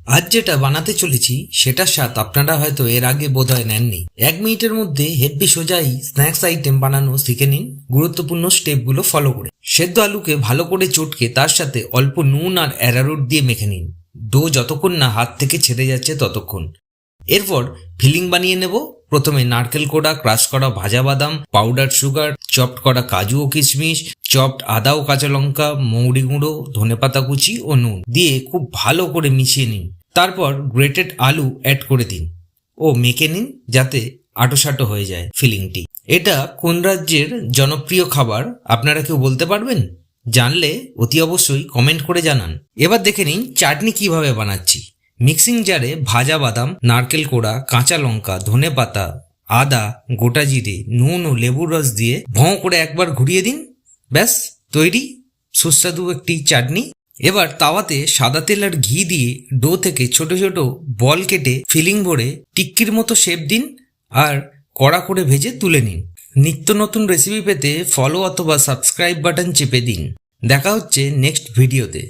আজ যেটা বানাতে চলেছি সেটার স্বাদ আপনারা হয়তো এর আগে বোধহয় নেননি। 1 মিনিটের মধ্যে হেব্বি সোজাই স্ন্যাক্স আইটেম বানানো শিখে নিন গুরুত্বপূর্ণ স্টেপগুলো ফলো করে। সেদ্ধ আলুকে ভালো করে চটকে তার সাথে অল্প নুন আর অ্যারারুট দিয়ে মেখে নিন। ডো যতক্ষণ না হাত থেকে ছেড়ে যাচ্ছে ততক্ষণ। এরপর ফিলিং বানিয়ে নেব। প্রথমে নারকেল কোড়া, ক্রাশ করা ভাজা বাদাম, পাউডার সুগার, চপড করা কাজু ও কিশমিশ, চপড আদা ও কাঁচা লঙ্কা, মৌরি গুঁড়ো, ধনেপাতা কুচি ও নুন দিয়ে খুব ভালো করে মিশিয়ে নিন। তারপর গ্রেটেড আলু অ্যাড করে দিন ও মেখে নিন যাতে আটোসাটো হয়ে যায় ফিলিংটি। এটা কোন রাজ্যের জনপ্রিয় খাবার আপনারা কেউ বলতে পারবেন? জানলে অতি অবশ্যই কমেন্ট করে জানান। এবার দেখে নিন চাটনি কিভাবে বানাচ্ছি। মিক্সিং জারে ভাজা বাদাম, নারকেল কোড়া, কাঁচা লঙ্কা, ধনেপাতা, আদা, গোটা জিরে, নুন ও লেবুর রস দিয়ে ভোঁ করে একবার ঘুরিয়ে দিন। ব্যাস তৈরি সুস্বাদু একটি চাটনি। এবার তাওয়াতে সাদা তেল আর ঘি দিয়ে ডো থেকে ছোট ছোট বল কেটে ফিলিং ভরে টিক্কির মতো শেপ দিন আর কড়া করে ভেজে তুলে নিন। নিত্য নতুন রেসিপি পেতে ফলো অথবা সাবস্ক্রাইব বাটন চেপে দিন। দেখা হচ্ছে নেক্সট ভিডিওতে।